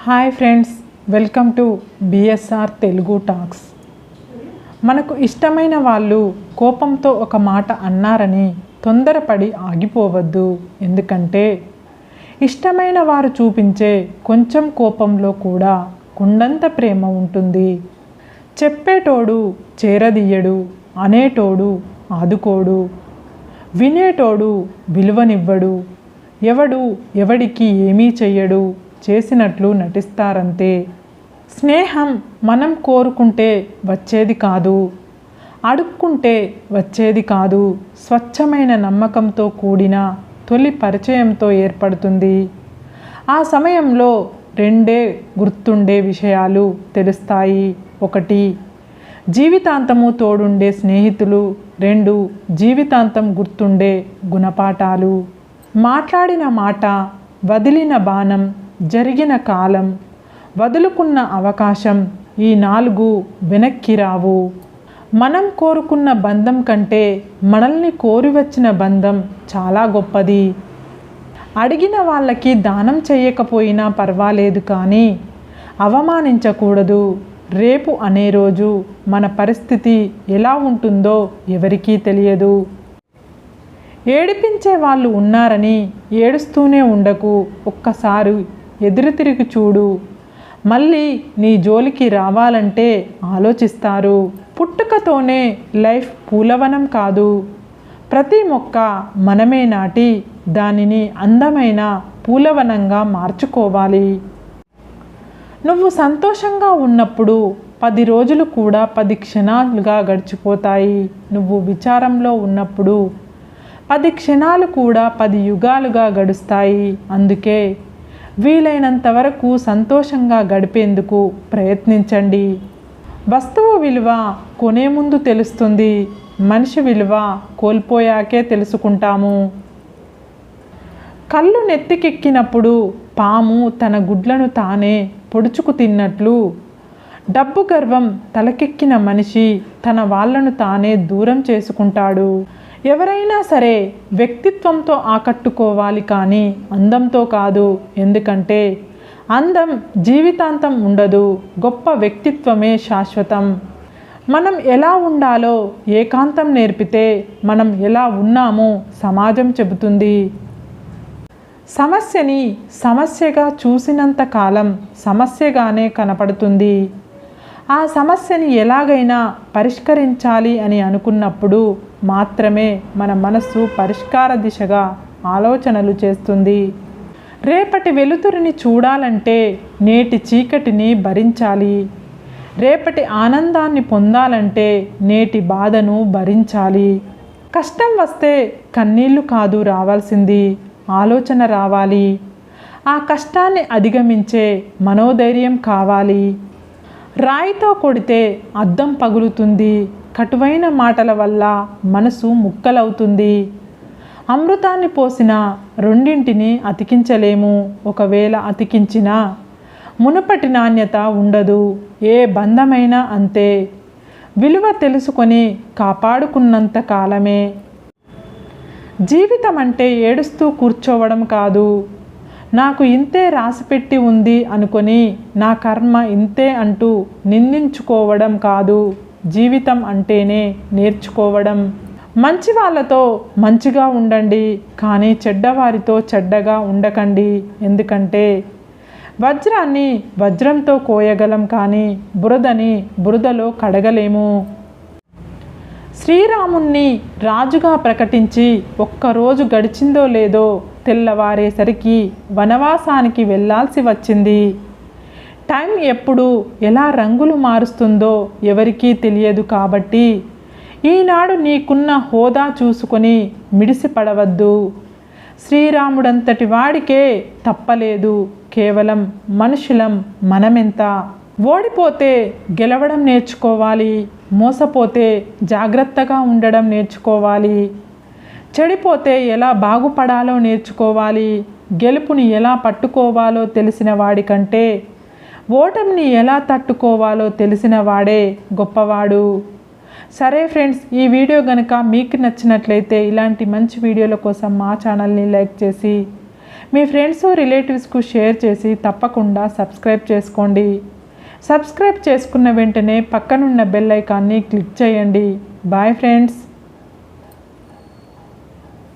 Hi friends, welcome to BSR Telugu talks. మనకు ఇష్టమైన వాళ్ళు కోపంతో ఒక మాట అన్నారని తొందరపడి ఆగిపోవద్దు. ఎందుకంటే ఇష్టమైన వారు చూపించే కొంచెం కోపంలో కూడా కొండంత ప్రేమ ఉంటుంది. చెప్పేటోడు చేరదీయడు, అనేటోడు ఆదుకోడు, వినేటోడు విలువనివ్వడు, ఎవడు ఎవడికి ఏమీ చెయ్యడు, చేసినట్లు నటిస్తారంతే. స్నేహం మనం కోరుకుంటే వచ్చేది కాదు, అడుక్కుంటే వచ్చేది కాదు. స్వచ్ఛమైన నమ్మకంతో కూడిన తొలి పరిచయంతో ఏర్పడుతుంది. ఆ సమయంలో రెండే గుర్తుండే విషయాలు తెలుస్తాయి. 1, జీవితాంతము తోడుండే స్నేహితులు. 2, జీవితాంతం గుర్తుండే గుణపాఠాలు. మాట్లాడిన మాట, వదిలిన బాణం, జరిగిన కాలం, వదులుకున్న అవకాశం, ఈ 4 వెనక్కి రావు. మనం కోరుకున్న బంధం కంటే మనల్ని కోరి వచ్చిన బంధం చాలా గొప్పది. అడిగిన వాళ్ళకి దానం చేయకపోయినా పర్వాలేదు, కానీ అవమానించకూడదు. రేపు అనే రోజు మన పరిస్థితి ఎలా ఉంటుందో ఎవరికీ తెలియదు. ఏడిపించే వాళ్ళు ఉన్నారని ఏడుస్తూనే ఉండకు. ఒక్కసారి ఎదురు తిరిగి చూడు. మళ్ళీ నీ జోలికి రావాలంటే ఆలోచిస్తారు. పుట్టుకతోనే లైఫ్ పూలవనం కాదు. ప్రతి మొక్క మనమే నాటి దానిని అందమైన పూలవనంగా మార్చుకోవాలి. నువ్వు సంతోషంగా ఉన్నప్పుడు 10 రోజులు కూడా 10 క్షణాలుగా గడిచిపోతాయి. నువ్వు విచారంలో ఉన్నప్పుడు 10 క్షణాలు కూడా 10 యుగాలుగా గడుస్తాయి. అందుకే వీలైనంత వరకు సంతోషంగా గడిపేందుకు ప్రయత్నించండి. వస్తువు విలువ కొనే ముందు తెలుస్తుంది, మనిషి విలువ కోల్పోయాకే తెలుసుకుంటాము. కళ్ళు నెత్తికెక్కినప్పుడు పాము తన గుడ్లను తానే పొడుచుకు తిన్నట్లు, డబ్బు గర్వం తలకెక్కిన మనిషి తన వాళ్ళను తానే దూరం చేసుకుంటాడు. ఎవరైనా సరే వ్యక్తిత్వంతో ఆకట్టుకోవాలి, కానీ అందంతో కాదు. ఎందుకంటే అందం జీవితాంతం ఉండదు, గొప్ప వ్యక్తిత్వమే శాశ్వతం. మనం ఎలా ఉండాలో ఏకాంతం నేర్పితే మనం ఎలా ఉన్నామో సమాజం చెబుతుంది. సమస్యని సమస్యగా చూసినంత కాలం సమస్యగానే కనపడుతుంది. ఆ సమస్యని ఎలాగైనా పరిష్కరించాలి అని అనుకున్నప్పుడు మాత్రమే మన మనస్సు పరిష్కార దిశగా ఆలోచనలు చేస్తుంది. రేపటి వెలుతురిని చూడాలంటే నేటి చీకటిని భరించాలి. రేపటి ఆనందాన్ని పొందాలంటే నేటి బాధను భరించాలి. కష్టం వస్తే కన్నీళ్లు కాదు రావాల్సింది, ఆలోచన రావాలి. ఆ కష్టాన్ని అధిగమించే మనోధైర్యం కావాలి. రాయితో కొడితే అద్దం పగులుతుంది, కటువైన మాటల వల్ల మనసు ముక్కలవుతుంది. అమృతాన్ని పోసిన రెండింటిని అతికించలేము. ఒకవేళ అతికించినా మునుపటి నాణ్యత ఉండదు. ఏ బంధమైనా అంతే. విలువ తెలుసుకొని కాపాడుకున్నంత కాలమే. జీవితం అంటే ఏడుస్తూ కూర్చోవడం కాదు. నాకు ఇంతే రాసిపెట్టి ఉంది అనుకొని నా కర్మ ఇంతే అంటూ నిందించుకోవడం కాదు. జీవితం అంటేనే నేర్చుకోవడం. మంచి వాళ్ళతో మంచిగా ఉండండి, కానీ చెడ్డవారితో చెడ్డగా ఉండకండి. ఎందుకంటే వజ్రాన్ని వజ్రంతో కోయగలం, కానీ బురదని బురదలో కడగలేము. శ్రీరాముణ్ణి రాజుగా ప్రకటించి ఒక్కరోజు గడిచిందో లేదో తెల్లవారేసరికి వనవాసానికి వెళ్ళాల్సి వచ్చింది. టైం ఎప్పుడు ఎలా రంగులు మారుస్తుందో ఎవరికీ తెలియదు. కాబట్టి ఈనాడు నీకున్న హోదా చూసుకొని మిడిసిపడవద్దు. శ్రీరాముడంతటి వాడికే తప్పలేదు. కేవలం మనుషులం మనమెంత. ఓడిపోతే గెలవడం నేర్చుకోవాలి. మోసపోతే జాగ్రత్తగా ఉండడం నేర్చుకోవాలి. చెడిపోతే ఎలా బాగుపడాలో నేర్చుకోవాలి. గెలుపుని ఎలా పట్టుకోవాలో తెలిసిన వాడికంటే ఓటమిని ఎలా తట్టుకోవాలో తెలిసిన వాడే గొప్పవాడు. సరే ఫ్రెండ్స్, ఈ వీడియో కనుక మీకు నచ్చినట్లయితే ఇలాంటి మంచి వీడియోల కోసం మా ఛానల్ని లైక్ చేసి మీ ఫ్రెండ్స్ రిలేటివ్స్కు షేర్ చేసి తప్పకుండా సబ్స్క్రైబ్ చేసుకోండి. సబ్స్క్రైబ్ చేసుకున్న వెంటనే పక్కనున్న బెల్ ఐకాన్ని క్లిక్ చేయండి. Bye friends.